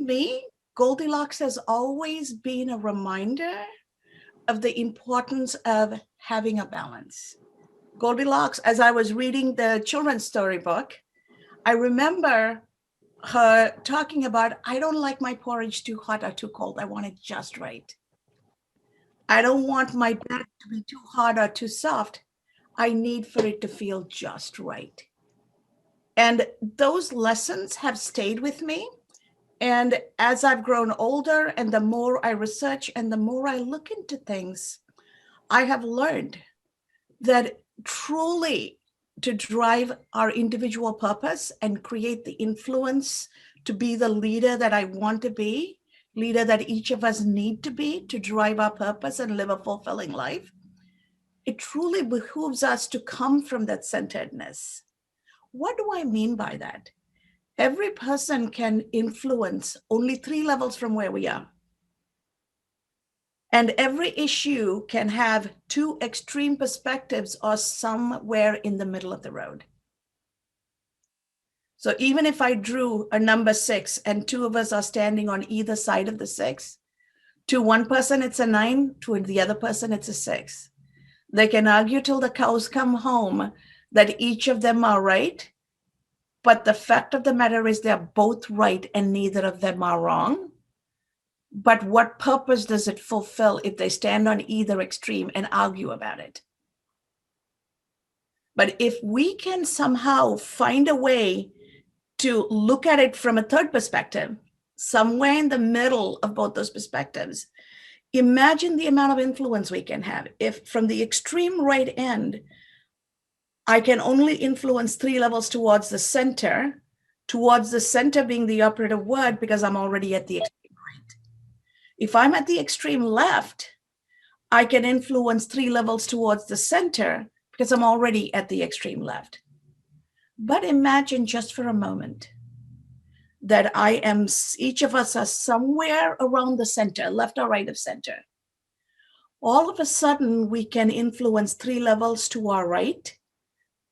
me, Goldilocks has always been a reminder of the importance of having a balance. Goldilocks, as I was reading the children's storybook, I remember her talking about, I don't like my porridge too hot or too cold. I want it just right. I don't want my bed to be too hard or too soft. I need for it to feel just right. And those lessons have stayed with me. And as I've grown older and the more I research and the more I look into things, I have learned that truly to drive our individual purpose and create the influence to be the leader that I want to be, leader that each of us need to be to drive our purpose and live a fulfilling life, it truly behooves us to come from that centeredness. What do I mean by that? Every person can influence only 3 levels from where we are. And every issue can have 2 extreme perspectives or somewhere in the middle of the road. So even if I drew a number 6 and 2 of us are standing on either side of the 6, to one person it's a 9, to the other person it's a 6. They can argue till the cows come home that each of them are right, but the fact of the matter is they're both right and neither of them are wrong. But what purpose does it fulfill if they stand on either extreme and argue about it? But if we can somehow find a way to look at it from a third perspective, somewhere in the middle of both those perspectives, imagine the amount of influence we can have. If from the extreme right end, I can only influence 3 levels towards the center being the operative word because I'm already at the extreme right. If I'm at the extreme left, I can influence 3 levels towards the center because I'm already at the extreme left. But imagine just for a moment that each of us are somewhere around the center, left or right of center. All of a sudden, we can influence 3 levels to our right,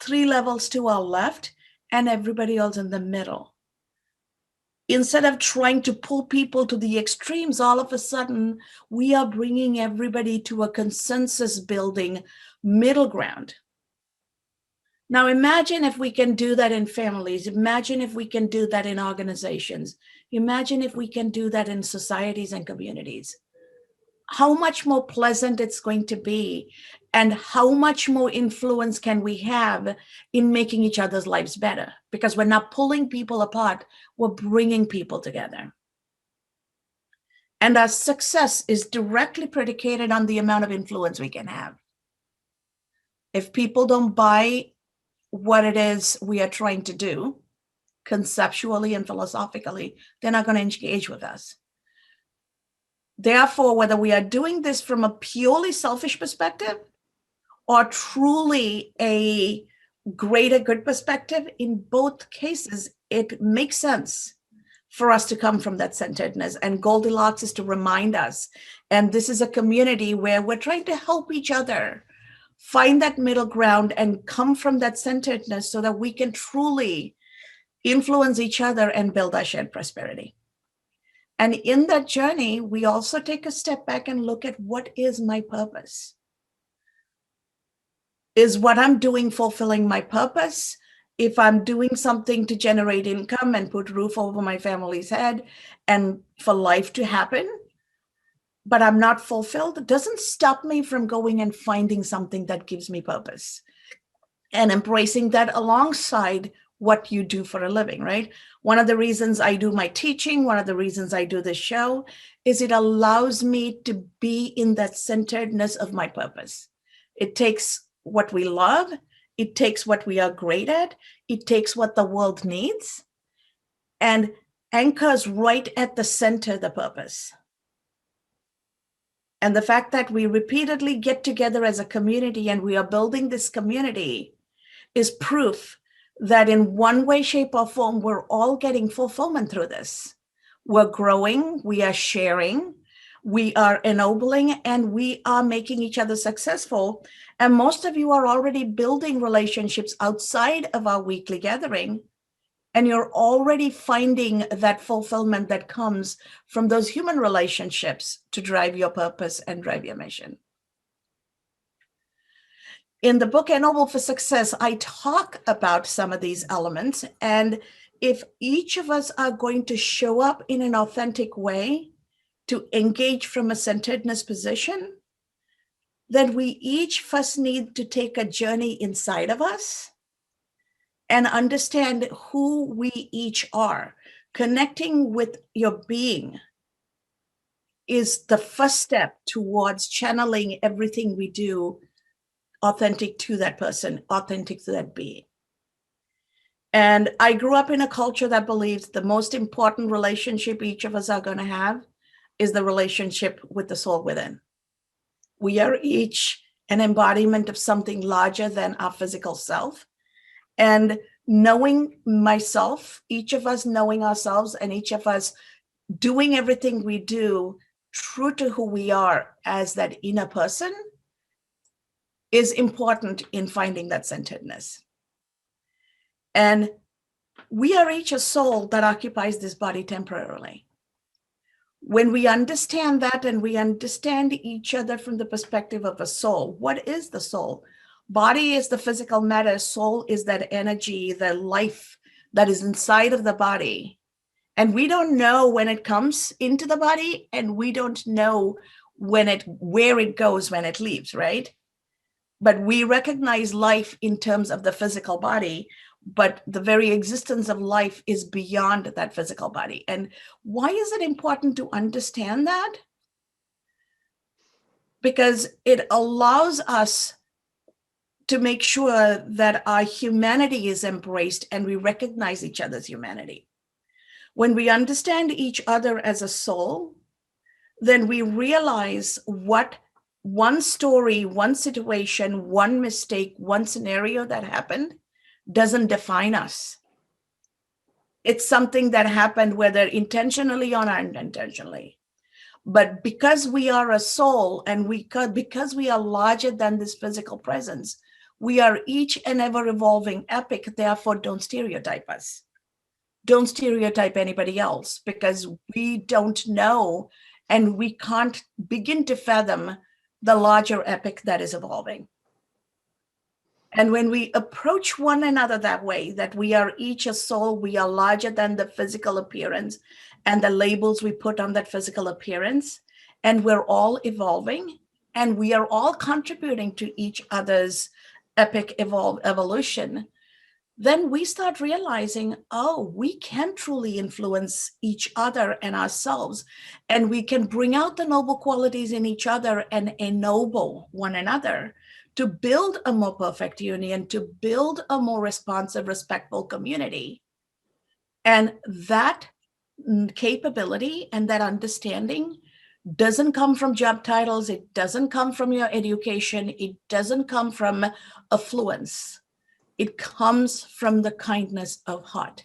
3 levels to our left, and everybody else in the middle. Instead of trying to pull people to the extremes, all of a sudden, we are bringing everybody to a consensus building middle ground. Now, imagine if we can do that in families. Imagine if we can do that in organizations. Imagine if we can do that in societies and communities. How much more pleasant it's going to be, and how much more influence can we have in making each other's lives better? Because we're not pulling people apart, we're bringing people together. And our success is directly predicated on the amount of influence we can have. If people don't buy what it is we are trying to do, conceptually and philosophically, they're not going to engage with us. Therefore, whether we are doing this from a purely selfish perspective or truly a greater good perspective, in both cases, it makes sense for us to come from that centeredness. And Goldilocks is to remind us. And this is a community where we're trying to help each other find that middle ground and come from that centeredness so that we can truly influence each other and build our shared prosperity. And in that journey, we also take a step back and look at, what is my purpose? Is what I'm doing fulfilling my purpose? If I'm doing something to generate income and put roof over my family's head and for life to happen, but I'm not fulfilled, it doesn't stop me from going and finding something that gives me purpose and embracing that alongside what you do for a living, right? One of the reasons I do my teaching, one of the reasons I do this show is it allows me to be in that centeredness of my purpose. It takes what we love, it takes what we are great at, it takes what the world needs, and anchors right at the center of the purpose. And the fact that we repeatedly get together as a community and we are building this community is proof that in one way, shape, or form, we're all getting fulfillment through this. We're growing, we are sharing, we are ennobling, and we are making each other successful. And most of you are already building relationships outside of our weekly gathering And you're already finding that fulfillment that comes from those human relationships to drive your purpose and drive your mission. In the book Ennoble for Success, I talk about some of these elements. And if each of us are going to show up in an authentic way to engage from a centeredness position, then we each first need to take a journey inside of us and understand who we each are. Connecting with your being is the first step towards channeling everything we do authentic to that person, authentic to that being. And I grew up in a culture that believes the most important relationship each of us are going to have is the relationship with the soul within. We are each an embodiment of something larger than our physical self. And knowing myself, each of us knowing ourselves, and each of us doing everything we do true to who we are as that inner person is important in finding that centeredness. And we are each a soul that occupies this body temporarily. When we understand that and we understand each other from the perspective of a soul, what is the soul? Body is the physical matter. Soul is that energy, the life that is inside of the body. And we don't know when it comes into the body, and we don't know where it goes when it leaves, right? But we recognize life in terms of the physical body, but the very existence of life is beyond that physical body. And why is it important to understand that? Because it allows us to make sure that our humanity is embraced and we recognize each other's humanity. When we understand each other as a soul, then we realize what one story, one situation, one mistake, one scenario that happened doesn't define us. It's something that happened, whether intentionally or unintentionally. But because we are a soul and because we are larger than this physical presence, we are each an ever evolving epic. Therefore, don't stereotype us. Don't stereotype anybody else, because we don't know and we can't begin to fathom the larger epic that is evolving. And when we approach one another that way, that we are each a soul, we are larger than the physical appearance and the labels we put on that physical appearance, and we're all evolving, and we are all contributing to each other's epic evolution, then we start realizing, oh, we can truly influence each other and ourselves, and we can bring out the noble qualities in each other and ennoble one another to build a more perfect union, to build a more responsive, respectful community. And that capability and that understanding doesn't come from job titles. It doesn't come from your education. It doesn't come from affluence. It comes from the kindness of heart.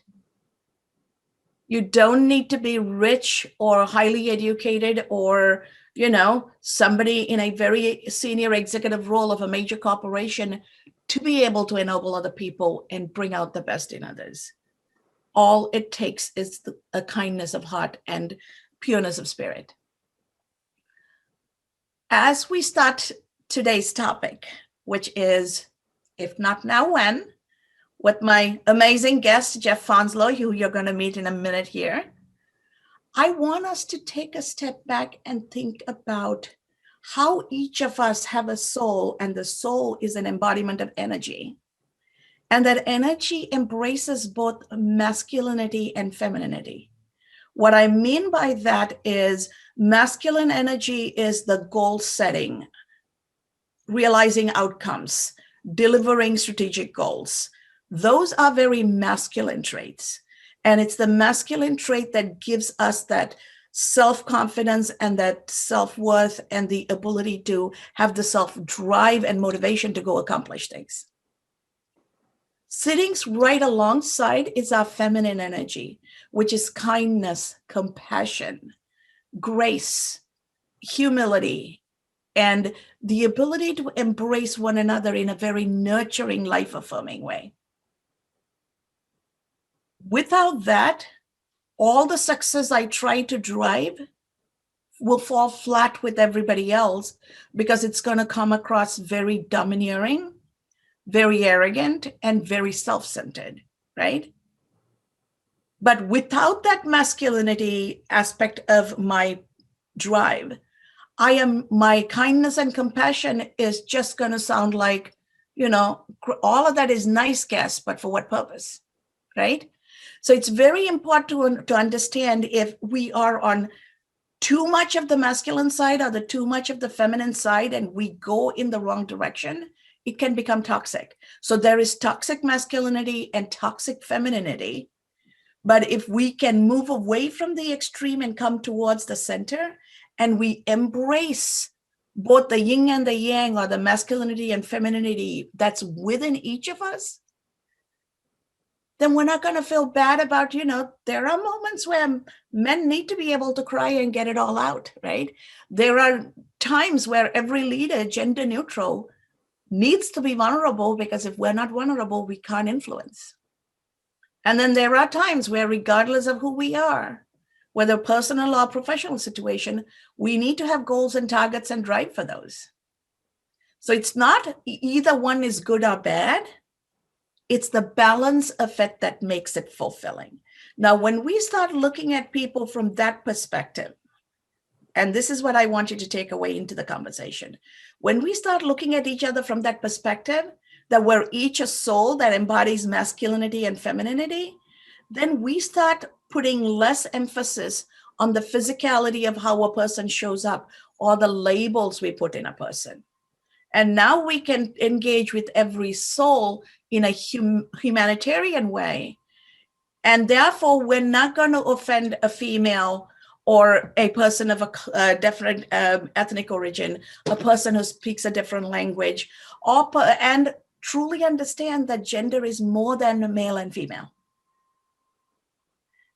You don't need to be rich or highly educated or, somebody in a very senior executive role of a major corporation to be able to ennoble other people and bring out the best in others. All it takes is a kindness of heart and pureness of spirit. As we start today's topic, which is, if not now, when, with my amazing guest, Jeff Fonslow, who you're going to meet in a minute here, I want us to take a step back and think about how each of us have a soul, and the soul is an embodiment of energy. And that energy embraces both masculinity and femininity. What I mean by that is masculine energy is the goal setting, realizing outcomes, delivering strategic goals. Those are very masculine traits. And it's the masculine trait that gives us that self-confidence and that self-worth and the ability to have the self-drive and motivation to go accomplish things. Sitting right alongside is our feminine energy, which is kindness, compassion, grace, humility, and the ability to embrace one another in a very nurturing, life-affirming way. Without that, all the success I try to drive will fall flat with everybody else because it's going to come across very domineering, very arrogant, and very self-centered, right? But without that masculinity aspect of my drive, my kindness and compassion is just going to sound like, all of that is nice, Cass, but for what purpose, right? So it's very important to understand if we are on too much of the masculine side or the too much of the feminine side and we go in the wrong direction, it can become toxic. So there is toxic masculinity and toxic femininity. But if we can move away from the extreme and come towards the center, and we embrace both the yin and the yang, or the masculinity and femininity that's within each of us, then we're not going to feel bad about, there are moments where men need to be able to cry and get it all out, right? There are times where every leader, gender neutral, needs to be vulnerable, because if we're not vulnerable, we can't influence. And then there are times where, regardless of who we are, whether personal or professional situation, we need to have goals and targets and drive for those. So it's not either one is good or bad. It's the balance of it that makes it fulfilling. Now, when we start looking at people from that perspective, and this is what I want you to take away into the conversation, when we start looking at each other from that perspective, that we're each a soul that embodies masculinity and femininity, then we start putting less emphasis on the physicality of how a person shows up or the labels we put in a person. And now we can engage with every soul in a humanitarian way. And therefore, we're not going to offend a female or a person of a different ethnic origin, a person who speaks a different language, and truly understand that gender is more than male and female.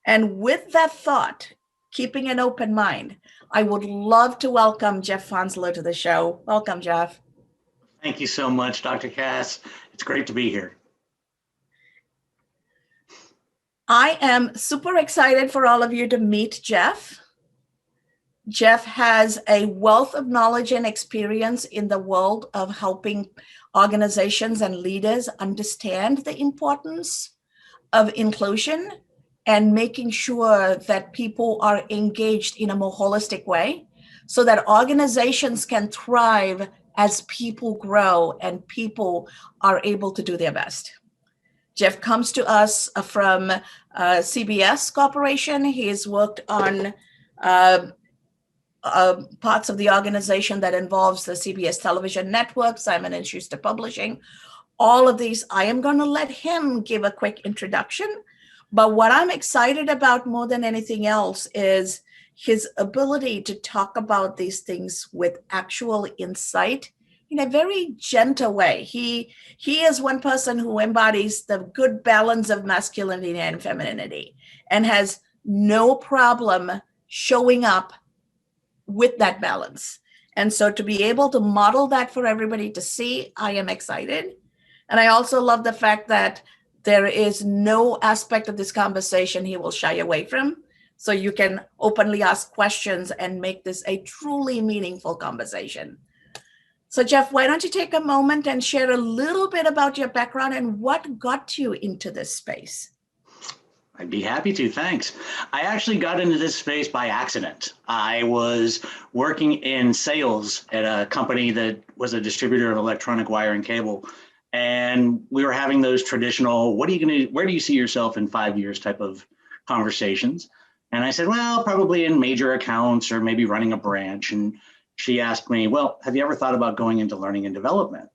And with that thought, keeping an open mind, I would love to welcome Jeff Fonsler to the show. Welcome, Jeff. Thank you so much, Dr. Cass. It's great to be here. I am super excited for all of you to meet Jeff. Jeff has a wealth of knowledge and experience in the world of helping organizations and leaders understand the importance of inclusion and making sure that people are engaged in a more holistic way so that organizations can thrive as people grow and people are able to do their best. Jeff comes to us from CBS Corporation. He's worked on parts of the organization that involves the CBS television network, Simon & Schuster Publishing, all of these. I am going to let him give a quick introduction. But what I'm excited about more than anything else is his ability to talk about these things with actual insight in a very gentle way. He is one person who embodies the good balance of masculinity and femininity and has no problem showing up with that balance. And so to be able to model that for everybody to see, I am excited. And I also love the fact that there is no aspect of this conversation he will shy away from. So you can openly ask questions and make this a truly meaningful conversation. So Jeff, why don't you take a moment and share a little bit about your background and what got you into this space? I'd be happy to, thanks. I actually got into this space by accident. I was working in sales at a company that was a distributor of electronic wire and cable. And we were having those traditional, where do you see yourself in 5 years type of conversations? And I said, well, probably in major accounts or maybe running a branch. And she asked me, well, have you ever thought about going into learning and development?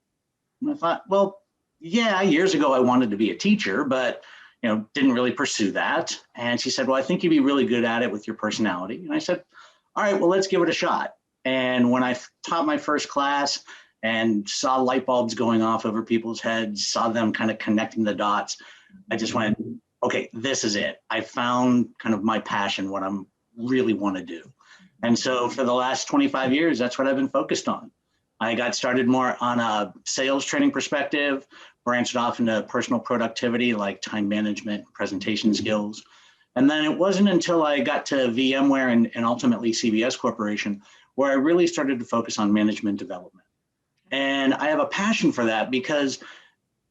And I thought, well, yeah, years ago I wanted to be a teacher, but didn't really pursue that. And she said, well, I think you'd be really good at it with your personality. And I said, all right, well, let's give it a shot. And when I taught my first class and saw light bulbs going off over people's heads, saw them kind of connecting the dots, I just went, okay, this is it. I found kind of my passion, what I'm really want to do. And so for the last 25 years, that's what I've been focused on. I got started more on a sales training perspective, branched off into personal productivity like time management, presentation skills. And then it wasn't until I got to VMware and ultimately CBS Corporation where I really started to focus on management development. And I have a passion for that because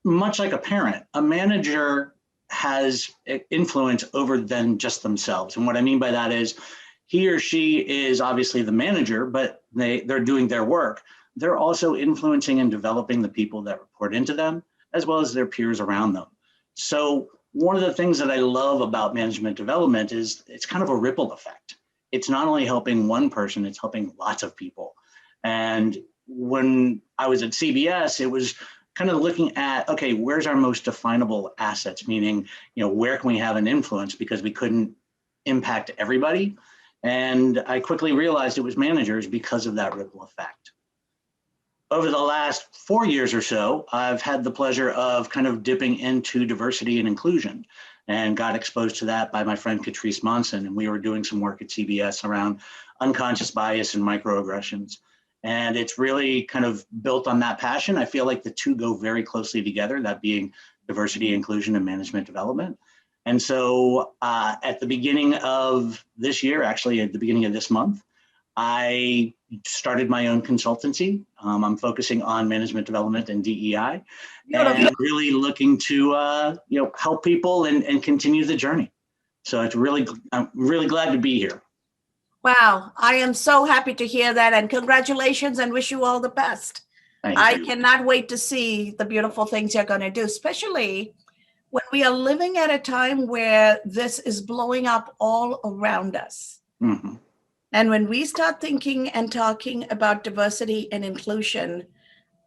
much like a parent, a manager has influence over than just themselves. And what I mean by that is he or she is obviously the manager, but they're doing their work. They're also influencing and developing the people that report into them, as well as their peers around them. So one of the things that I love about management development is it's kind of a ripple effect. It's not only helping one person, it's helping lots of people. And when I was at CBS, it was kind of looking at, okay, where's our most definable assets? Meaning, where can we have an influence because we couldn't impact everybody? And I quickly realized it was managers because of that ripple effect. Over the last 4 years or so, I've had the pleasure of kind of dipping into diversity and inclusion and got exposed to that by my friend Catrice Monson. And we were doing some work at CBS around unconscious bias and microaggressions. And it's really kind of built on that passion. I feel like the two go very closely together, that being diversity, inclusion, and management development. And so at the beginning of this year, actually at the beginning of this month, I started my own consultancy. I'm focusing on management development and DEI, and really looking to help people and continue the journey. So I'm really glad to be here. Wow, I am so happy to hear that, and congratulations, and wish you all the best. I cannot wait to see the beautiful things you're going to do, especially when we are living at a time where this is blowing up all around us. Mm-hmm. And when we start thinking and talking about diversity and inclusion,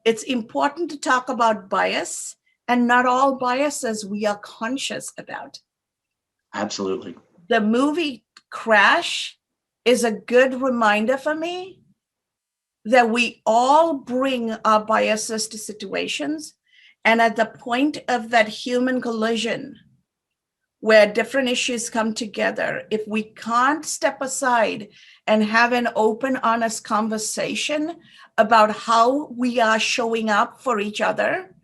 it's important to talk about bias, and not all biases we are conscious about. Absolutely. The movie Crash is a good reminder for me that we all bring our biases to situations. And at the point of that human collision, where different issues come together, if we can't step aside and have an open, honest conversation about how we are showing up for each other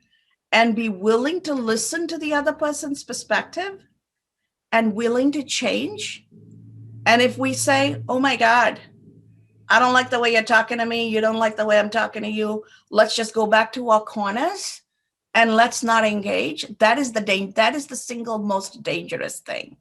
and be willing to listen to the other person's perspective and willing to change. And if we say, oh my God, I don't like the way you're talking to me, you don't like the way I'm talking to you, let's just go back to our corners and let's not engage. That is the single most dangerous thing.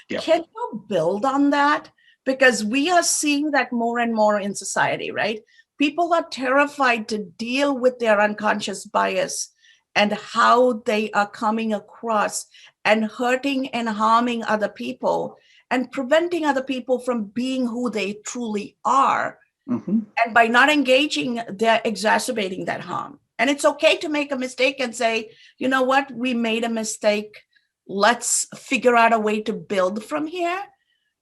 Yeah. Can you build on that? Because we are seeing that more and more in society, right? People are terrified to deal with their unconscious bias and how they are coming across and hurting and harming other people and preventing other people from being who they truly are. Mm-hmm. And by not engaging, they're exacerbating that harm. And it's okay to make a mistake and say, you know what, we made a mistake. Let's figure out a way to build from here.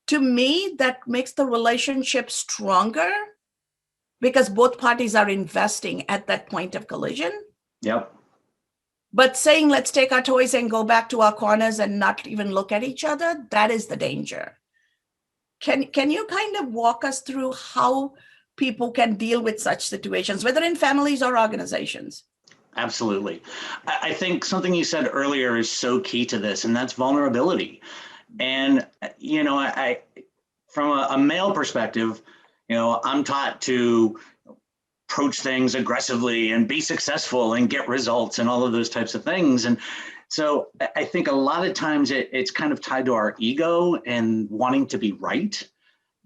To me, that makes the relationship stronger because both parties are investing at that point of collision. Yep. But saying, let's take our toys and go back to our corners and not even look at each other, that is the danger. Can you kind of walk us through how people can deal with such situations, whether in families or organizations? Absolutely. I think something you said earlier is so key to this, and that's vulnerability. And, I from a male perspective, I'm taught to approach things aggressively and be successful and get results and all of those types of things. And so I think a lot of times it's kind of tied to our ego and wanting to be right.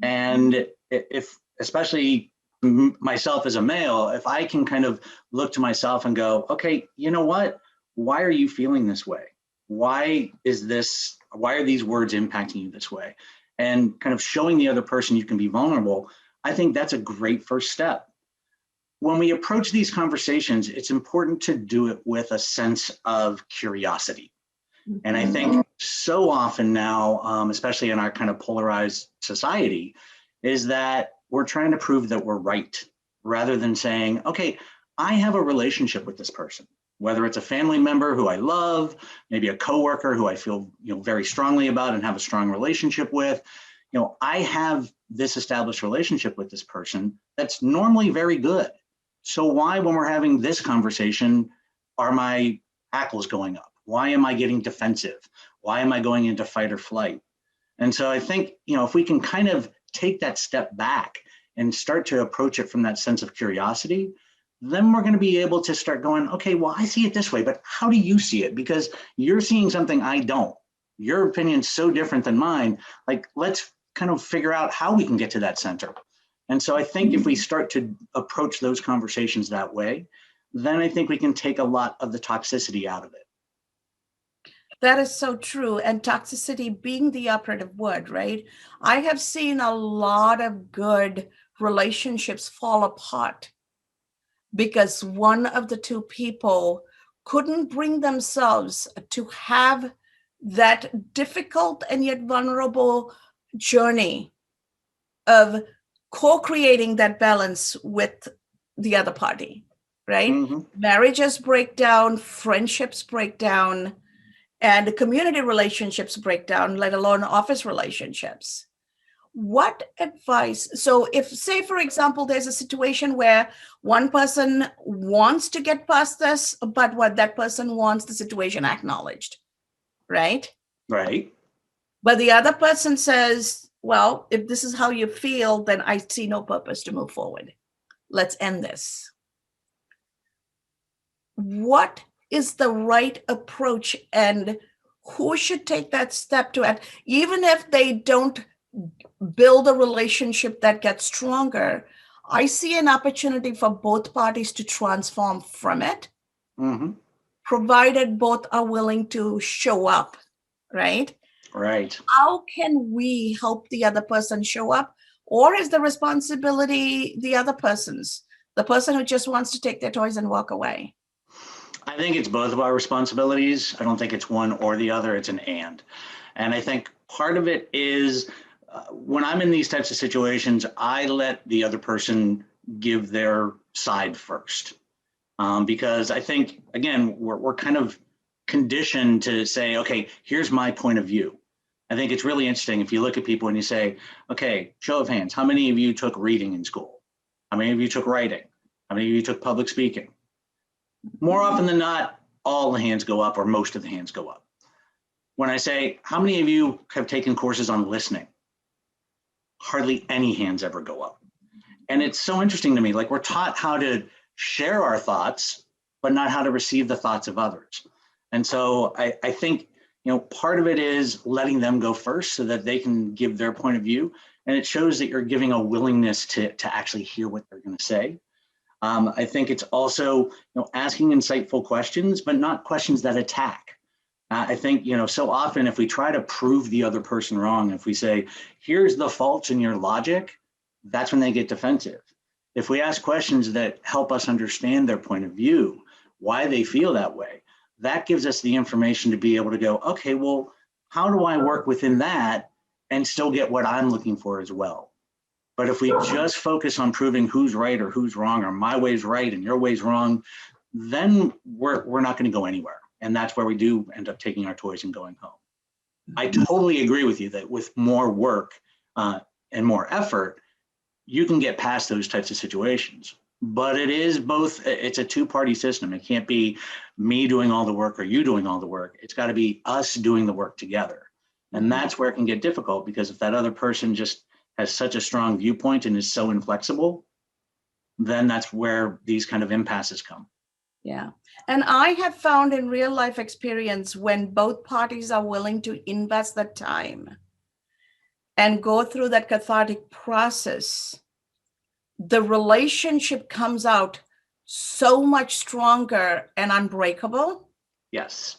And if, especially myself as a male, if I can kind of look to myself and go, okay, you know what? Why are you feeling this way? Why are these words impacting you this way? And kind of showing the other person you can be vulnerable, I think that's a great first step. When we approach these conversations, it's important to do it with a sense of curiosity. And I think so often now, especially in our kind of polarized society, is that we're trying to prove that we're right rather than saying, okay, I have a relationship with this person, whether it's a family member who I love, maybe a coworker who I feel very strongly about and have a strong relationship with. I have this established relationship with this person that's normally very good. So why, when we're having this conversation, are my hackles going up? Why am I getting defensive? Why am I going into fight or flight? And so I think, if we can kind of take that step back and start to approach it from that sense of curiosity, then we're going to be able to start going, okay, well, I see it this way, but how do you see it? Because you're seeing something I don't. Your opinion's so different than mine. Like, let's kind of figure out how we can get to that center. And so I think if we start to approach those conversations that way, then I think we can take a lot of the toxicity out of it. That is so true. And toxicity being the operative word, right? I have seen a lot of good relationships fall apart because one of the two people couldn't bring themselves to have that difficult and yet vulnerable journey of co-creating that balance with the other party, right? Mm-hmm. Marriages break down, friendships break down, and community relationships break down, let alone office relationships. What advice? So, if, say, for example, there's a situation where one person wants to get past this, but what that person wants the situation acknowledged, right? Right. But the other person says, well, if this is how you feel, then I see no purpose to move forward. Let's end this. What is the right approach, and who should take that step to it, even if they don't build a relationship that gets stronger? I see an opportunity for both parties to transform from it, Mm-hmm. provided both are willing to show up, right? Right. How can we help the other person show up? Or is the responsibility the other person's, the person who just wants to take their toys and walk away? I think it's both of our responsibilities. I don't think it's one or the other. It's an and. And I think part of it is when I'm in these types of situations, I let the other person give their side first. Because I think, again, we're kind of conditioned to say, okay, here's my point of view. I think it's really interesting if you look at people and you say, okay, show of hands, how many of you took reading in school? How many of you took writing? How many of you took public speaking? More often than not, all the hands go up or most of the hands go up. When I say, how many of you have taken courses on listening? Hardly any hands ever go up. And it's so interesting to me, like we're taught how to share our thoughts, but not how to receive the thoughts of others. And so I think, part of it is letting them go first so that they can give their point of view. And it shows that you're giving a willingness to actually hear what they're going to say. I think it's also, asking insightful questions, but not questions that attack. I think, so often if we try to prove the other person wrong, if we say, here's the faults in your logic, that's when they get defensive. If we ask questions that help us understand their point of view, why they feel that way, that gives us the information to be able to go, okay, well, how do I work within that and still get what I'm looking for as well? But if we just focus on proving who's right or who's wrong, or my way's right and your way's wrong, then we're not going to go anywhere. And that's where we do end up taking our toys and going home. I totally agree with you that with more work and more effort, you can get past those types of situations. But it is both, it's a two-party system. It can't be me doing all the work or you doing all the work. It's got to be us doing the work together. And that's where it can get difficult, because if that other person just has such a strong viewpoint and is so inflexible, then that's where these kind of impasses come. Yeah. And I have found in real life experience, when both parties are willing to invest the time and go through that cathartic process, the relationship comes out so much stronger and unbreakable. Yes.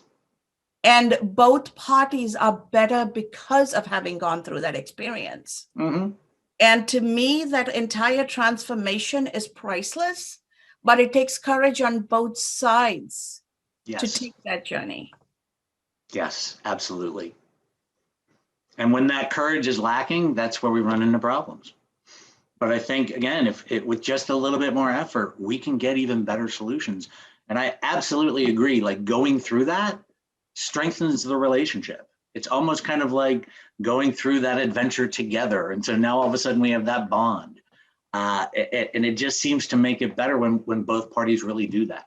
And both parties are better because of having gone through that experience. Mm-hmm. And to me, that entire transformation is priceless, but it takes courage on both sides to take that journey. Yes, absolutely. And when that courage is lacking, that's where we run into problems. But I think, again, with just a little bit more effort, we can get even better solutions. And I absolutely agree, like going through that strengthens the relationship. It's almost kind of like going through that adventure together. And so now all of a sudden we have that bond. And it just seems to make it better when both parties really do that.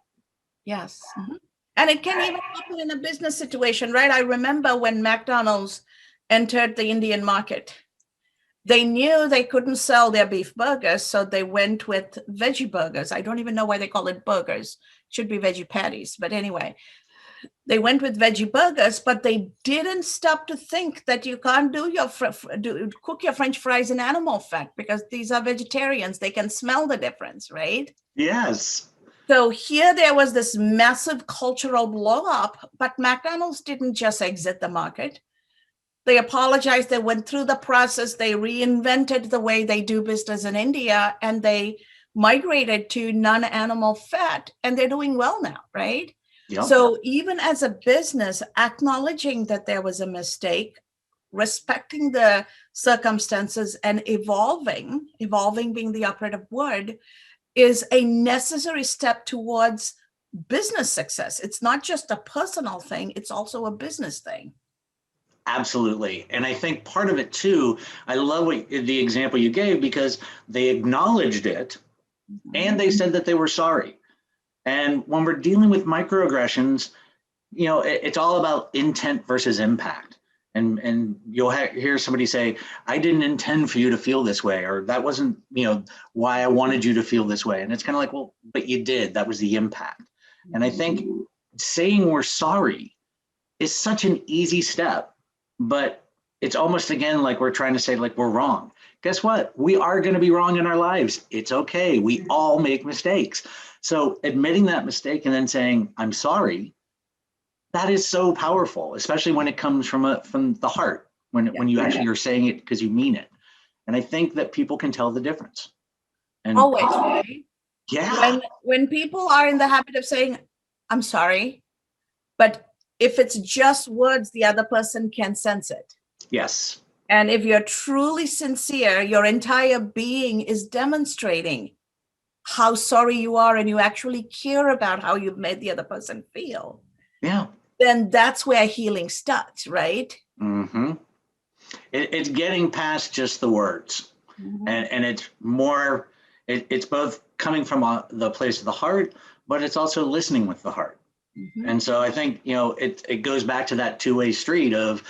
Yes. Mm-hmm. And it can even happen in a business situation, right? I remember when McDonald's entered the Indian market. They knew they couldn't sell their beef burgers, so they went with veggie burgers. I don't even know why they call it burgers. It should be veggie patties. But anyway, they went with veggie burgers, but they didn't stop to think that you can't cook your French fries in animal fat because these are vegetarians. They can smell the difference, right? Yes. So here there was this massive cultural blow up, but McDonald's didn't just exit the market. They apologized. They went through the process. They reinvented the way they do business in India, and they migrated to non-animal fat, and they're doing well now, right? Yep. So even as a business, acknowledging that there was a mistake, respecting the circumstances, and evolving being the operative word, is a necessary step towards business success. It's not just a personal thing, it's also a business thing. Absolutely. And I think part of it too, I love the example you gave, because they acknowledged it and they said that they were sorry. And when we're dealing with microaggressions, it's all about intent versus impact. And you'll hear somebody say, I didn't intend for you to feel this way, or that wasn't, why I wanted you to feel this way. And it's kind of like, well, but you did. That was the impact. And I think saying we're sorry is such an easy step, but it's almost, again, like we're trying to say, like, we're wrong. Guess what? We are going to be wrong in our lives. It's okay. We all make mistakes. So admitting that mistake and then saying, I'm sorry, that is so powerful, especially when it comes from the heart, when you actually are saying it because you mean it. And I think that people can tell the difference. And always, right? Yeah. When people are in the habit of saying, I'm sorry, but if it's just words, the other person can sense it. Yes. And if you're truly sincere, your entire being is demonstrating how sorry you are and you actually care about how you've made the other person feel. Yeah. Then that's where healing starts, right? Mm-hmm. It's getting past just the words. Mm-hmm. And it's more, it's both coming from the place of the heart, but it's also listening with the heart. Mm-hmm. And so I think, it goes back to that two-way street of,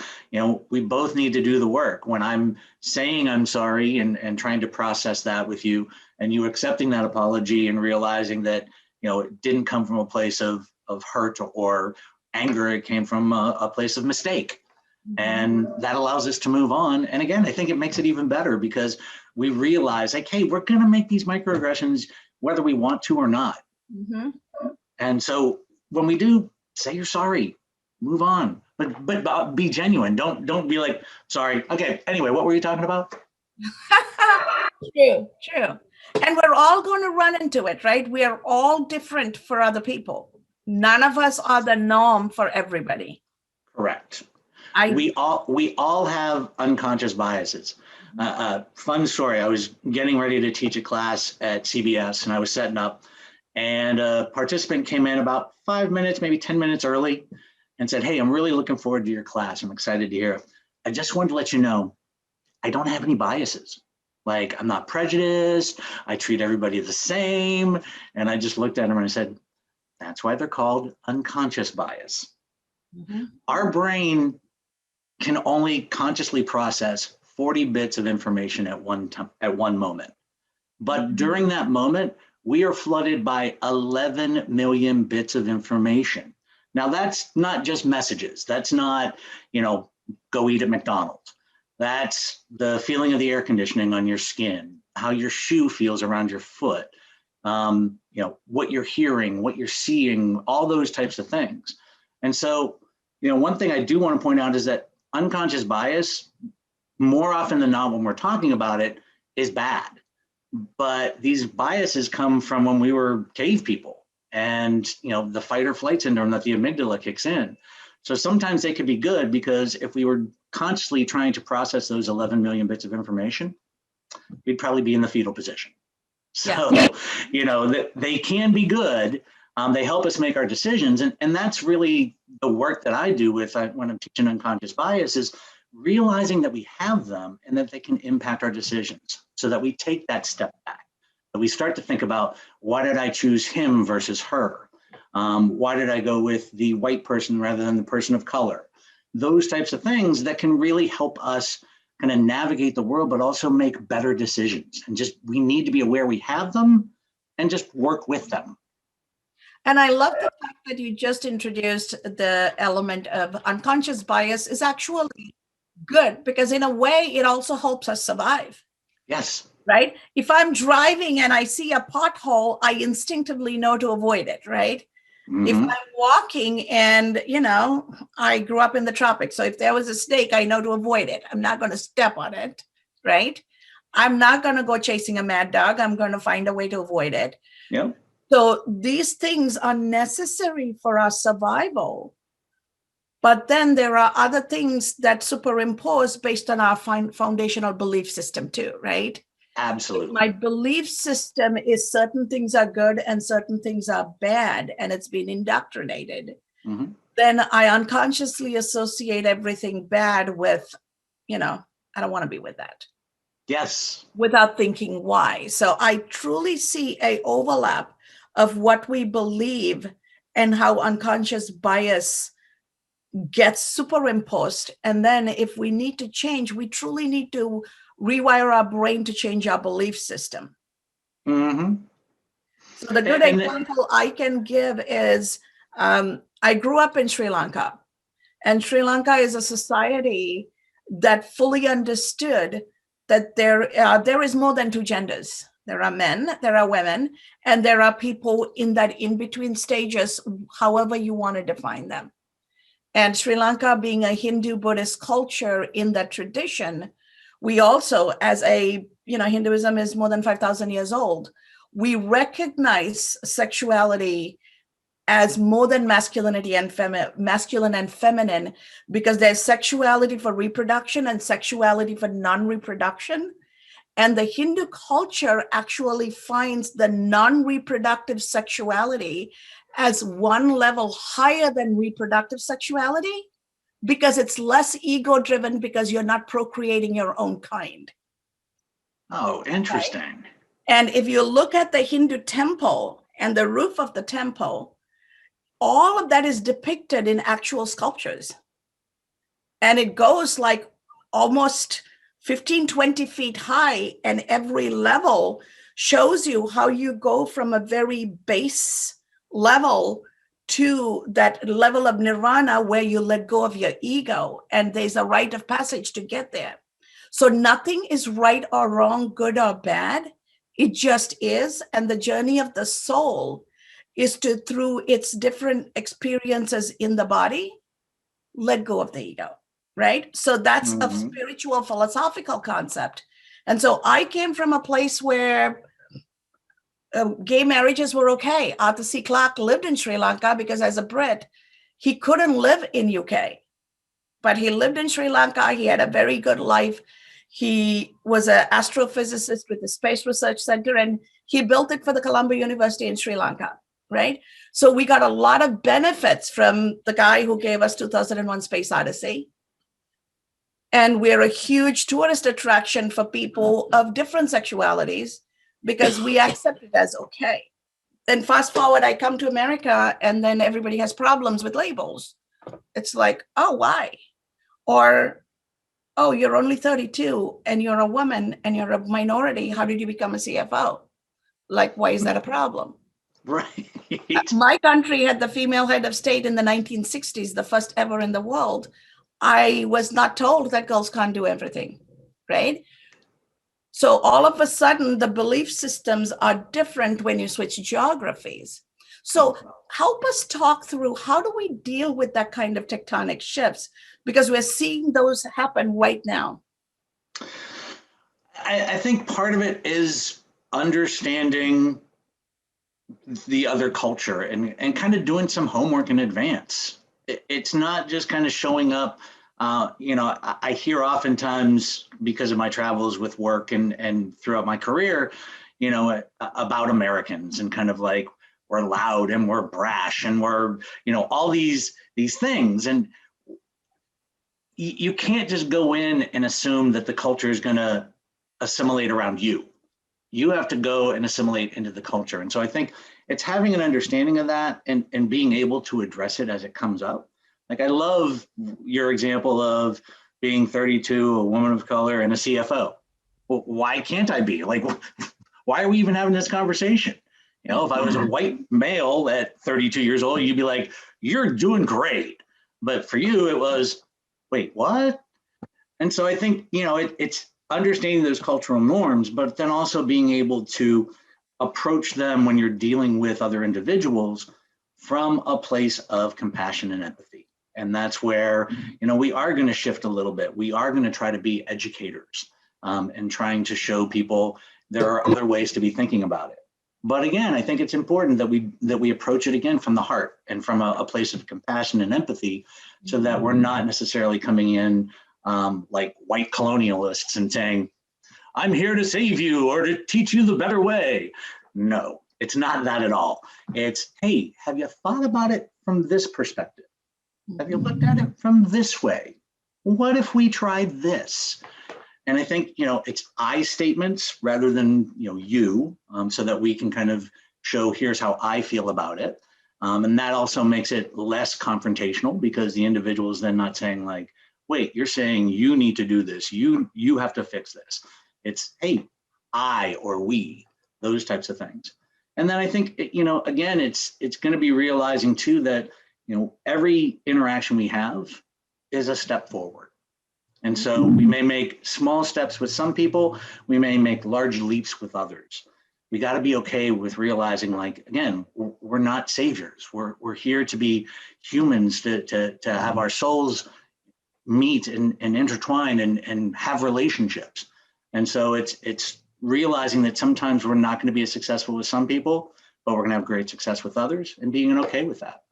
we both need to do the work. When I'm saying I'm sorry and trying to process that with you, and you accepting that apology and realizing that, it didn't come from a place of hurt or anger, it came from a place of mistake. Mm-hmm. And that allows us to move on. And again, I think it makes it even better because we realize, like, hey, we're going to make these microaggressions whether we want to or not. Mm-hmm. And so when we do, say you're sorry, move on, but be genuine. Don't be like, sorry. Okay. Anyway, what were you talking about? True. And we're all going to run into it, right? We are all different for other people. None of us are the norm for everybody. Correct. We all have unconscious biases. Fun story. I was getting ready to teach a class at CBS, and I was setting up. And a participant came in about 5 minutes, maybe 10 minutes early and said, hey, I'm really looking forward to your class. I'm excited to hear it. I just wanted to let you know, I don't have any biases. Like, I'm not prejudiced. I treat everybody the same. And I just looked at him and I said, that's why they're called unconscious bias. Mm-hmm. Our brain can only consciously process 40 bits of information at one moment. But during that moment, we are flooded by 11 million bits of information. Now, that's not just messages. That's not, go eat at McDonald's. That's the feeling of the air conditioning on your skin, how your shoe feels around your foot, what you're hearing, what you're seeing, all those types of things. And so, one thing I do want to point out is that unconscious bias, more often than not, when we're talking about it, is bad. But these biases come from when we were cave people and, the fight or flight syndrome that the amygdala kicks in. So sometimes they could be good because if we were consciously trying to process those 11 million bits of information, we'd probably be in the fetal position. So, they can be good. They help us make our decisions. And that's really the work that I do with when I'm teaching unconscious bias is realizing that we have them and that they can impact our decisions so that we take that step back, that we start to think about, why did I choose him versus her? Why did I go with the white person rather than the person of color? Those types of things that can really help us kind of navigate the world, but also make better decisions. And just, we need to be aware we have them and just work with them. And I love the fact that you just introduced the element of unconscious bias is actually good, because in a way it also helps us survive. Yes. Right? If I'm driving and I see a pothole, I instinctively know to avoid it, right? If I'm walking and, I grew up in the tropics, so if there was a snake, I know to avoid it. I'm not going to step on it, right? I'm not going to go chasing a mad dog. I'm going to find a way to avoid it. Yep. So these things are necessary for our survival. But then there are other things that superimpose based on our foundational belief system too, right? Absolutely. My belief system is certain things are good and certain things are bad, and it's been indoctrinated. Then I unconsciously associate everything bad with, I don't want to be with that. Yes. Without thinking why. So I truly see a overlap of what we believe and how unconscious bias gets superimposed. And then if we need to change, we truly need to rewire our brain to change our belief system. So the good example I can give is I grew up in Sri Lanka, and Sri Lanka is a society that fully understood that there is more than two genders. There are men, there are women, and there are people in that in-between stages, however you want to define them. And Sri Lanka being a Hindu Buddhist culture in that tradition, we also, as Hinduism is more than 5,000 years old, we recognize sexuality as more than masculinity and masculine and feminine, because there's sexuality for reproduction and sexuality for non-reproduction. And the Hindu culture actually finds the non-reproductive sexuality as one level higher than reproductive sexuality, because it's less ego-driven, because you're not procreating your own kind. Oh, interesting. Right? And if you look at the Hindu temple and the roof of the temple, all of that is depicted in actual sculptures. And it goes like almost 15, 20 feet high, and every level shows you how you go from a very base level to that level of nirvana where you let go of your ego, and there's a rite of passage to get there. So nothing is right or wrong, good or bad. It just is. And the journey of the soul is to, through its different experiences in the body, let go of the ego, right? So that's a spiritual philosophical concept. And so I came from a place where gay marriages were okay. Arthur C. Clarke lived in Sri Lanka because as a Brit, he couldn't live in UK, but he lived in Sri Lanka. He had a very good life. He was an astrophysicist with the Space Research Center, and he built it for the Columbia University in Sri Lanka, right? So we got a lot of benefits from the guy who gave us 2001 Space Odyssey. And we're a huge tourist attraction for people of different sexualities because we accept it as okay. Then fast forward, I come to America, and then everybody has problems with labels. It's like, oh, why? Or, oh, you're only 32 and you're a woman and you're a minority. How did you become a CFO? Like, why is that a problem? Right. My country had the female head of state in the 1960s, the first ever in the world. I was not told that girls can't do everything, right? So all of a sudden, the belief systems are different when you switch geographies. So help us talk through, how do we deal with that kind of tectonic shifts? Because we're seeing those happen right now. I think part of it is understanding the other culture and kind of doing some homework in advance. It's not just kind of showing up. I hear oftentimes, because of my travels with work and throughout my career, about Americans and kind of like, we're loud and we're brash and we're, all these things. And you can't just go in and assume that the culture is going to assimilate around you. You have to go and assimilate into the culture. And so I think it's having an understanding of that and being able to address it as it comes up. Like I love your example of being 32, a woman of color, and a CFO. Well, why can't I be? Like, why are we even having this conversation? You know, if I was a white male at 32 years old, you'd be like, you're doing great. But for you, it was, wait, what? And so I think, you know, it's understanding those cultural norms, but then also being able to approach them when you're dealing with other individuals from a place of compassion and empathy. And that's where, you know, we are going to shift a little bit. We are going to try to be educators and trying to show people there are other ways to be thinking about it. But again, I think it's important that we approach it again from the heart and from a place of compassion and empathy, so that we're not necessarily coming in like white colonialists and saying, I'm here to save you or to teach you the better way. No, it's not that at all. It's, hey, have you thought about it from this perspective? Have you looked at it from this way? What if we tried this? And I think, you know, it's I statements rather than, you know, you, so that we can kind of show here's how I feel about it. And that also makes it less confrontational, because the individual is then not saying like, wait, you're saying you need to do this. You have to fix this. It's, hey, I or we, those types of things. And then I think, you know, again, it's going to be realizing too that, you know, every interaction we have is a step forward. And so we may make small steps with some people, we may make large leaps with others. We got to be okay with realizing, like, again, we're not saviors. We're here to be humans, to have our souls meet and intertwine and have relationships. And so it's realizing that sometimes we're not going to be as successful with some people, but we're going to have great success with others, and being okay with that.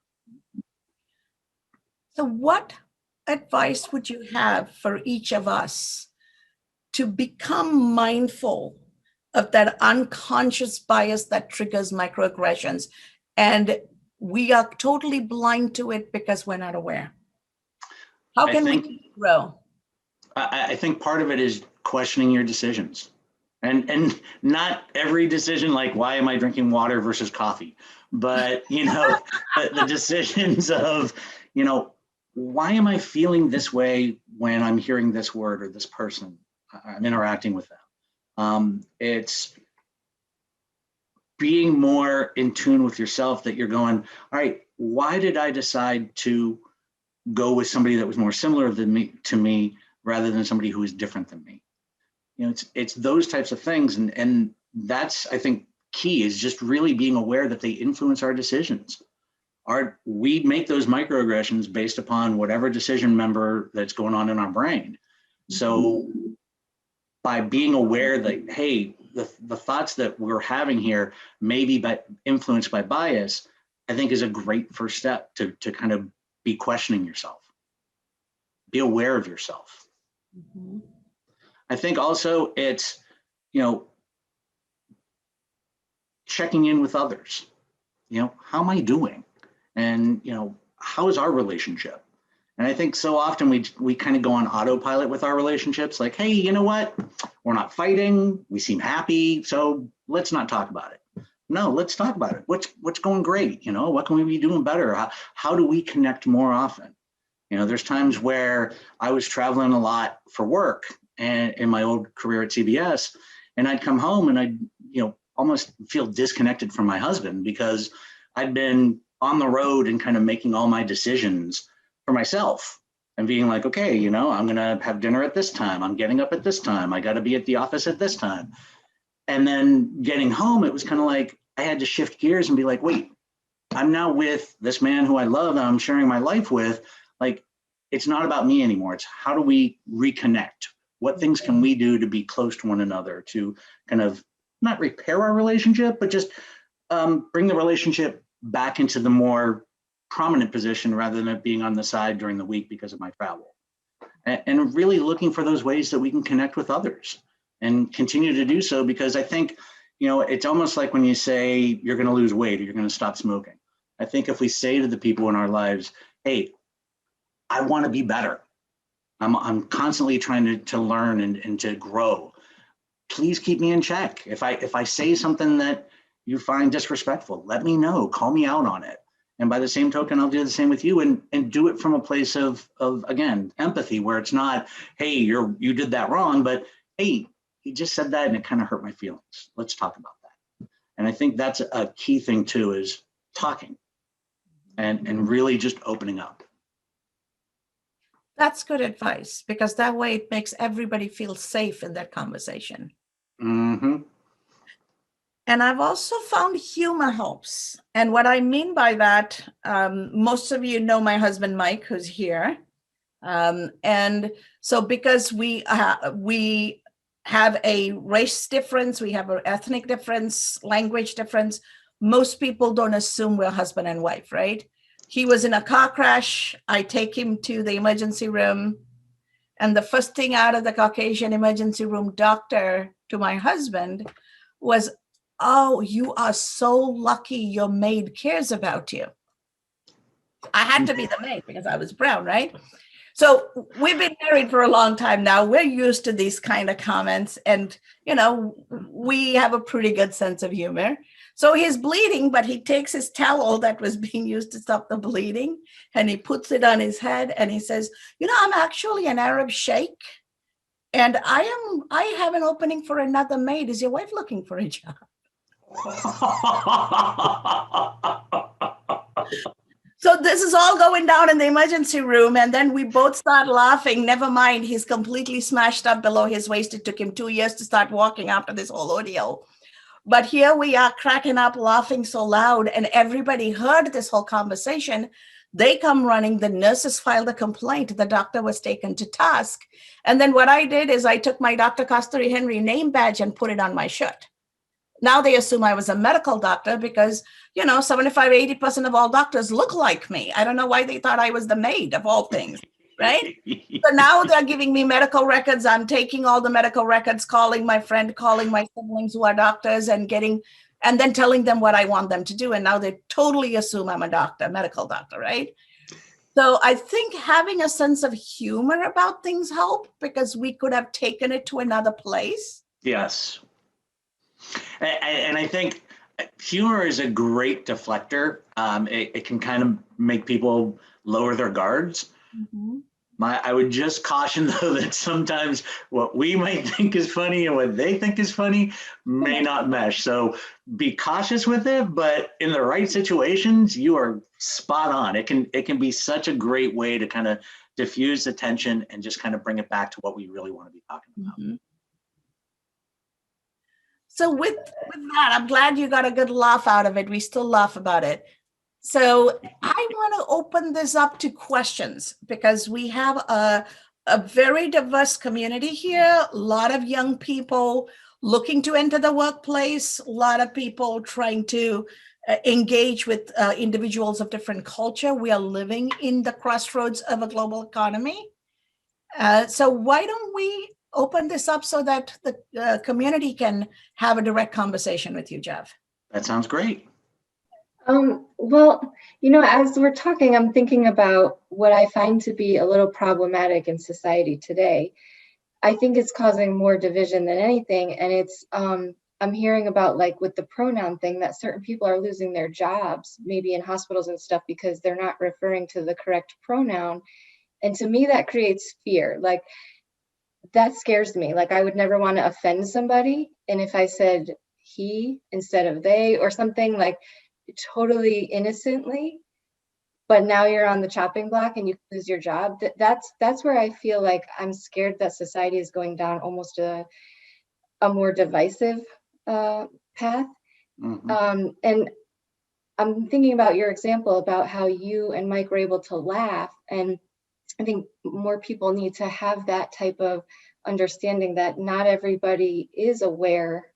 So what advice would you have for each of us to become mindful of that unconscious bias that triggers microaggressions, and we are totally blind to it because we're not aware? How can we grow? I think part of it is questioning your decisions, and not every decision, like why am I drinking water versus coffee, but you know, the decisions of, you know, why am I feeling this way when I'm hearing this word or this person, I'm interacting with them. It's being more in tune with yourself, that you're going, all right, why did I decide to go with somebody that was more similar to me rather than somebody who is different than me? You know, it's those types of things. And that's, I think, key, is just really being aware that they influence our decisions. We make those microaggressions based upon whatever decision member that's going on in our brain. So by being aware that, hey, the thoughts that we're having here may be influenced by bias, I think is a great first step to kind of be questioning yourself. Be aware of yourself. Mm-hmm. I think also it's, you know, checking in with others. You know, how am I doing? And, you know, how is our relationship? And I think so often we kind of go on autopilot with our relationships, like, hey, you know what? We're not fighting. We seem happy. So let's not talk about it. No, let's talk about it. What's going great? You know, what can we be doing better? How do we connect more often? You know, there's times where I was traveling a lot for work and in my old career at CBS, and I'd come home and I'd, you know, almost feel disconnected from my husband, because I'd been on the road and kind of making all my decisions for myself and being like, okay, you know, I'm going to have dinner at this time. I'm getting up at this time. I got to be at the office at this time. And then getting home, it was kind of like I had to shift gears and be like, wait, I'm now with this man who I love and I'm sharing my life with. Like, it's not about me anymore. It's how do we reconnect? What things can we do to be close to one another, to kind of not repair our relationship, but just bring the relationship back into the more prominent position rather than it being on the side during the week because of my travel. And really looking for those ways that we can connect with others and continue to do so, because I think, you know, it's almost like when you say you're going to lose weight or you're going to stop smoking. I think if we say to the people in our lives, hey, I want to be better. I'm constantly trying to learn and to grow. please keep me in check. If I say something that you find disrespectful, let me know, call me out on it. And by the same token, I'll do the same with you, and do it from a place of again, empathy, where it's not, hey, you did that wrong, but hey, he just said that and it kind of hurt my feelings. Let's talk about that. And I think that's a key thing too, is talking and really just opening up. That's good advice, because that way it makes everybody feel safe in that conversation. Mm-hmm. And I've also found humor helps. And what I mean by that, most of you know my husband, Mike, who's here. And so because we have a race difference, we have an ethnic difference, language difference, most people don't assume we're husband and wife, right? He was in a car crash. I take him to the emergency room. And the first thing out of the Caucasian emergency room doctor to my husband was, "Oh, you are so lucky your maid cares about you." I had to be the maid because I was brown, right? So we've been married for a long time now. We're used to these kind of comments, and we have a pretty good sense of humor. So he's bleeding, but he takes his towel that was being used to stop the bleeding and he puts it on his head and he says, "I'm actually an Arab sheikh, and I have an opening for another maid. Is your wife looking for a job?" So this is all going down in the emergency room, and then we both start laughing. Never mind, he's completely smashed up below his waist. It took him 2 years to start walking after this whole ordeal. But here we are cracking up, laughing so loud, and everybody heard this whole conversation. They come running. The nurses filed a complaint. The doctor was taken to task. And then what I did is I took my Dr. Costary Henry name badge and put it on my shirt. Now they assume I was a medical doctor because, 75, 80% of all doctors look like me. I don't know why they thought I was the maid of all things, right? So now they're giving me medical records. I'm taking all the medical records, calling my friend, calling my siblings who are doctors, and then telling them what I want them to do. And now they totally assume I'm a doctor, medical doctor, right? So I think having a sense of humor about things help, because we could have taken it to another place. Yes. And I think humor is a great deflector. It can kind of make people lower their guards. Mm-hmm. I would just caution, though, that sometimes what we might think is funny and what they think is funny may not mesh. So be cautious with it, but in the right situations, you are spot on. It can be such a great way to kind of diffuse the tension and just kind of bring it back to what we really want to be talking about. Mm-hmm. So with that, I'm glad you got a good laugh out of it. We still laugh about it. So I want to open this up to questions, because we have a very diverse community here, a lot of young people looking to enter the workplace, a lot of people trying to engage with individuals of different culture. We are living in the crossroads of a global economy. So why don't we open this up so that the community can have a direct conversation with you, Jeff? That sounds great. Well, as we're talking, I'm thinking about what I find to be a little problematic in society today. I think it's causing more division than anything. And it's, I'm hearing about, like, with the pronoun thing, that certain people are losing their jobs, maybe in hospitals and stuff, because they're not referring to the correct pronoun. And to me, that creates fear. Like, that scares me. Like, I would never want to offend somebody. And if I said he instead of they or something, like, totally innocently, but now you're on the chopping block and you lose your job, that's where I feel like I'm scared that society is going down almost a more divisive path. Mm-hmm. And I'm thinking about your example about how you and Mike were able to laugh, and I think more people need to have that type of understanding that not everybody is aware.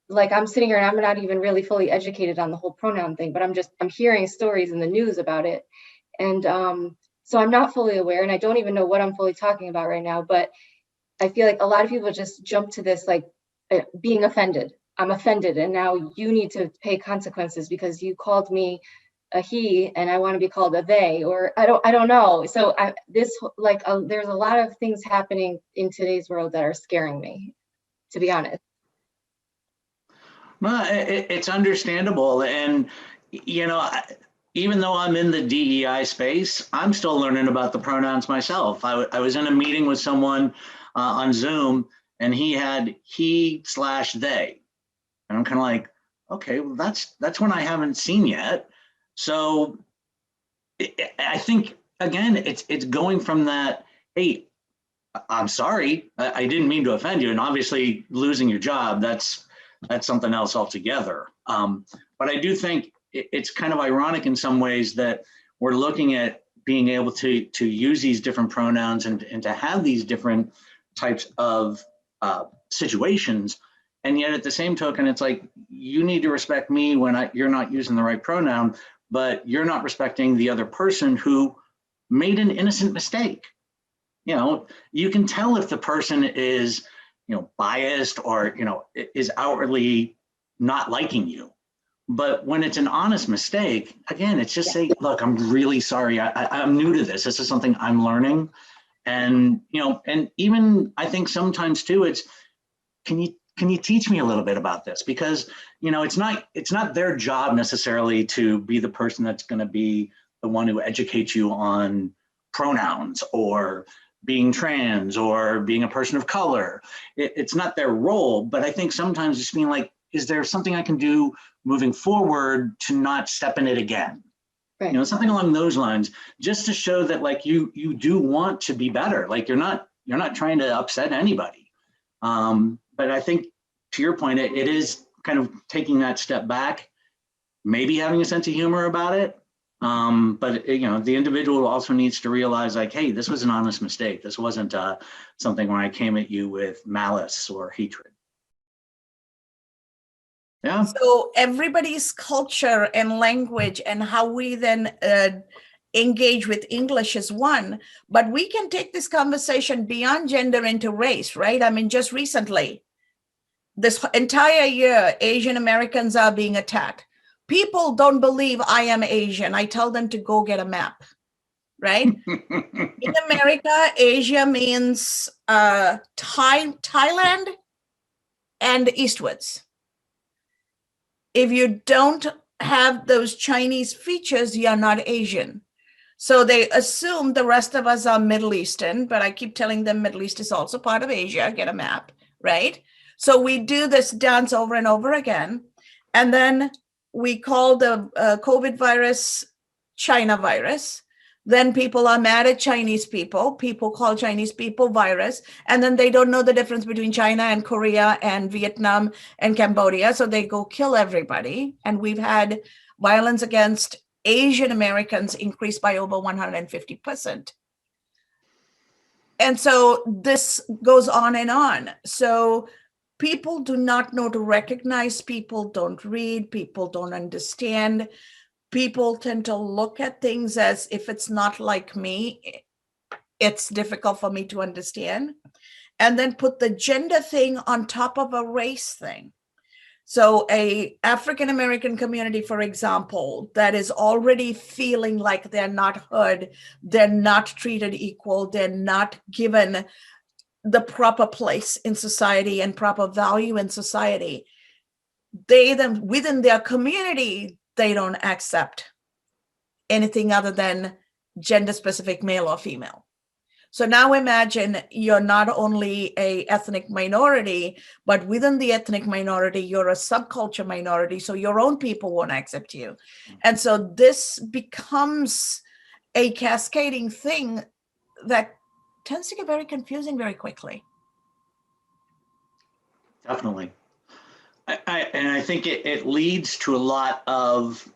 Like I'm sitting here and I'm not even really fully educated on the whole pronoun thing, but I'm hearing stories in the news about it. And so I'm not fully aware, and I don't even know what I'm fully talking about right now, but I feel like a lot of people just jump to this, like, being offended. I'm offended, and now you need to pay consequences because you called me a he and I want to be called a they, or I don't know. So there's a lot of things happening in today's world that are scaring me, to be honest. No, it's understandable. And, even though I'm in the DEI space, I'm still learning about the pronouns myself. I was in a meeting with someone on Zoom, and he had he/they. And I'm kind of like, okay, well, that's one I haven't seen yet. So I think, again, it's going from that, hey, I'm sorry, I didn't mean to offend you. And obviously losing your job, that's something else altogether. But I do think it's kind of ironic in some ways that we're looking at being able to use these different pronouns and to have these different types of situations. And yet at the same token, it's like, you need to respect me when you're not using the right pronoun, but you're not respecting the other person who made an innocent mistake. You can tell if the person is, biased or, is outwardly not liking you. But when it's an honest mistake, again, it's just say, look, I'm really sorry. I'm new to this. This is something I'm learning. And, and even I think sometimes too, it's, can you teach me a little bit about this? Because, it's not their job necessarily to be the person that's going to be the one who educates you on pronouns or being trans or being a person of color. It's not their role, but I think sometimes just being like, is there something I can do moving forward to not step in it again? Right. Something along those lines, just to show that like you do want to be better. Like you're not trying to upset anybody. But I think to your point, it is kind of taking that step back, maybe having a sense of humor about it. But the individual also needs to realize like, hey, this was an honest mistake. This wasn't something where I came at you with malice or hatred. Yeah. So everybody's culture and language and how we then engage with English is one, but we can take this conversation beyond gender into race, right? I mean, just recently, this entire year, Asian Americans are being attacked. People don't believe I am Asian. I tell them to go get a map, right? In America, Asia means Thailand and eastwards. If you don't have those Chinese features, you're not Asian. So they assume the rest of us are Middle Eastern, but I keep telling them Middle East is also part of Asia. Get a map, right? So we do this dance over and over again. And then we call the COVID virus China virus. Then people are mad at Chinese people. People call Chinese people virus. And then they don't know the difference between China and Korea and Vietnam and Cambodia. So they go kill everybody. And we've had violence against Asian Americans increase by over 150%. And so this goes on and on. So people do not know to recognize, people don't read, people don't understand. People tend to look at things as if it's not like me, it's difficult for me to understand. And then put the gender thing on top of a race thing. So a African American community, for example, that is already feeling like they're not heard, they're not treated equal, they're not given the proper place in society and proper value in society. They then within their community, they don't accept anything other than gender specific male or female. So now imagine you're not only a ethnic minority, but within the ethnic minority, you're a subculture minority. So your own people won't accept you. And so this becomes a cascading thing that tends to get very confusing very quickly. Definitely. I think it leads to a lot of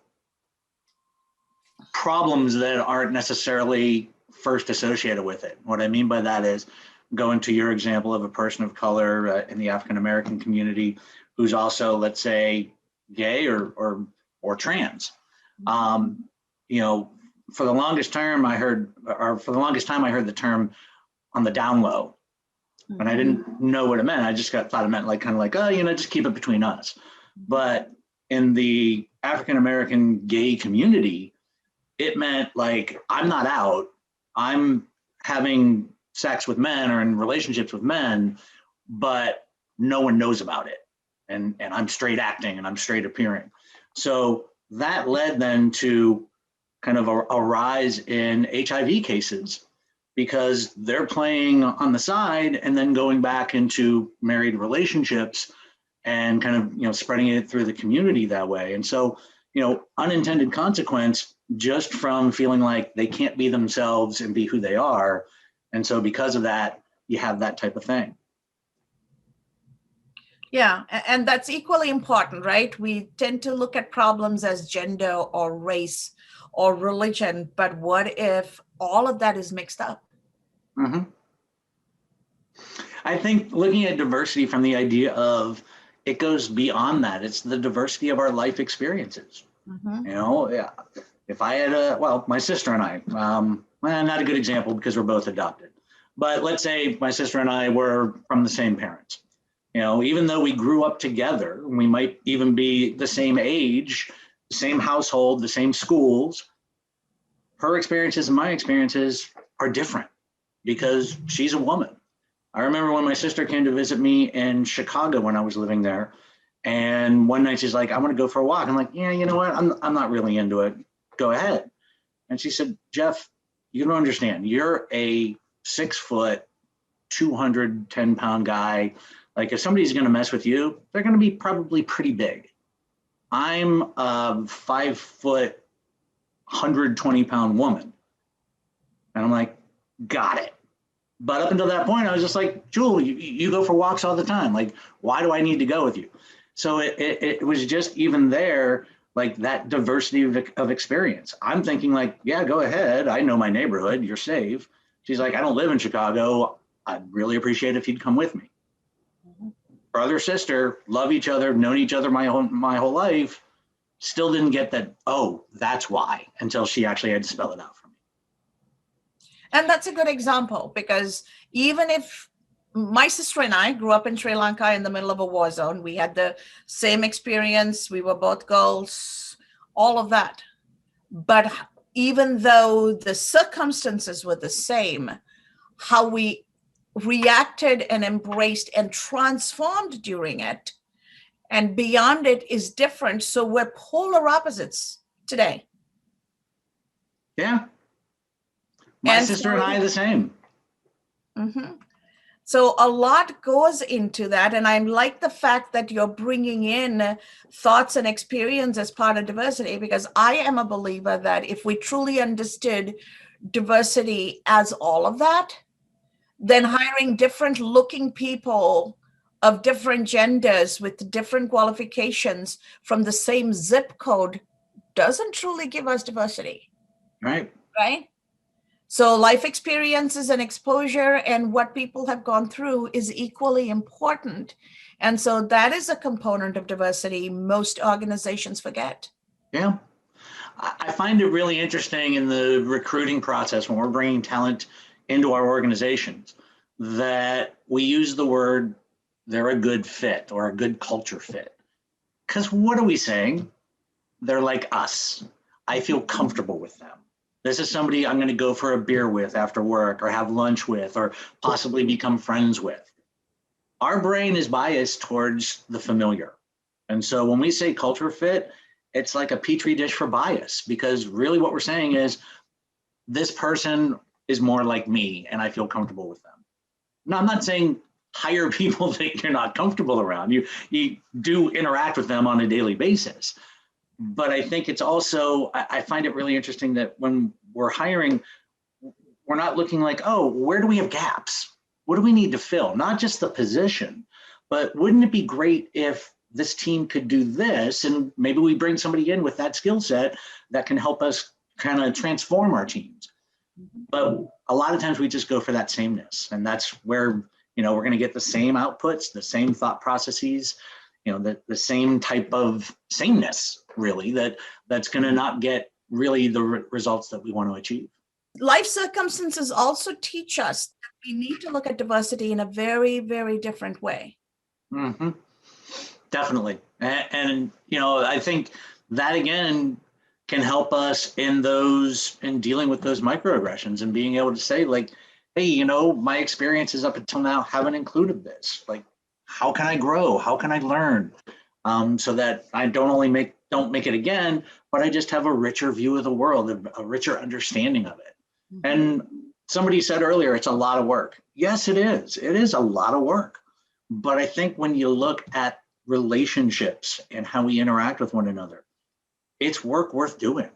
problems that aren't necessarily first associated with it. What I mean by that is, going to your example of a person of color in the African American community who's also, let's say, gay or trans. For the longest time I heard the term on the down low, and I didn't know what it meant. I just thought it meant like kind of like, oh, just keep it between us. But in the African American gay community, it meant like, I'm not out. I'm having sex with men or in relationships with men, but no one knows about it. And I'm straight acting and I'm straight appearing. So that led then to kind of a rise in HIV cases, because they're playing on the side and then going back into married relationships and kind of, spreading it through the community that way. And so, unintended consequence just from feeling like they can't be themselves and be who they are. And so because of that, you have that type of thing. Yeah, and that's equally important, right? We tend to look at problems as gender or race or religion, but what if all of that is mixed up? Mm-hmm. I think looking at diversity from the idea of it goes beyond that. It's the diversity of our life experiences. Mm-hmm. Yeah. If I had my sister and I, not a good example because we're both adopted, but let's say my sister and I were from the same parents. Even though we grew up together, we might even be the same age, the same household, the same schools. Her experiences and my experiences are different because she's a woman. I remember when my sister came to visit me in Chicago when I was living there. And one night she's like, I want to go for a walk. I'm like, yeah, you know what? I'm not really into it. Go ahead. And she said, Jeff, you don't understand. You're a 6 foot, 210-pound guy. Like if somebody's going to mess with you, they're going to be probably pretty big. I'm a 5 foot, 120-pound woman. And I'm like, got it. But up until that point, I was just like, Jewel, you go for walks all the time. Like, why do I need to go with you? So it was just even there, like that diversity of experience. I'm thinking like, yeah, go ahead. I know my neighborhood. You're safe. She's like, I don't live in Chicago. I'd really appreciate it if you'd come with me. Brother, sister, love each other, known each other my whole life, still didn't get that, oh, that's why, until she actually had to spell it out for me. And that's a good example, because even if my sister and I grew up in Sri Lanka in the middle of a war zone, we had the same experience. We were both girls, all of that. But even though the circumstances were the same, how we reacted and embraced and transformed during it and beyond it is different. So we're polar opposites today. Yeah. My sister and I are the same. Mm-hmm. So a lot goes into that. And I like the fact that you're bringing in thoughts and experience as part of diversity, because I am a believer that if we truly understood diversity as all of that, then hiring different looking people of different genders with different qualifications from the same zip code doesn't truly give us diversity. Right. Right? So life experiences and exposure and what people have gone through is equally important. And so that is a component of diversity most organizations forget. Yeah. I find it really interesting in the recruiting process when we're bringing talent into our organizations that we use the word they're a good fit or a good culture fit. Because what are we saying? They're like us. I feel comfortable with them. This is somebody I'm going to go for a beer with after work or have lunch with or possibly become friends with. Our brain is biased towards the familiar. And so when we say culture fit, it's like a petri dish for bias, because really what we're saying is this person is more like me and I feel comfortable with them. Now, I'm not saying hire people that you're not comfortable around. You do interact with them on a daily basis. But I think it's also, I find it really interesting that when we're hiring, we're not looking like, oh, where do we have gaps? What do we need to fill? Not just the position, but wouldn't it be great if this team could do this? And maybe we bring somebody in with that skill set that can help us kind of transform our teams. But a lot of times we just go for that sameness. And that's where, we're going to get the same outputs, the same thought processes, the same type of sameness, really, that's going to not get really the results that we want to achieve. Life circumstances also teach us that we need to look at diversity in a very, very different way. Mm-hmm. Definitely. And I think that, again, can help us in dealing with those microaggressions and being able to say, like, hey, my experiences up until now haven't included this. Like, how can I grow? How can I learn? So that I don't make it again, but I just have a richer view of the world, a richer understanding of it. And somebody said earlier, it's a lot of work. Yes, it is. It is a lot of work. But I think when you look at relationships and how we interact with one another, it's work worth doing.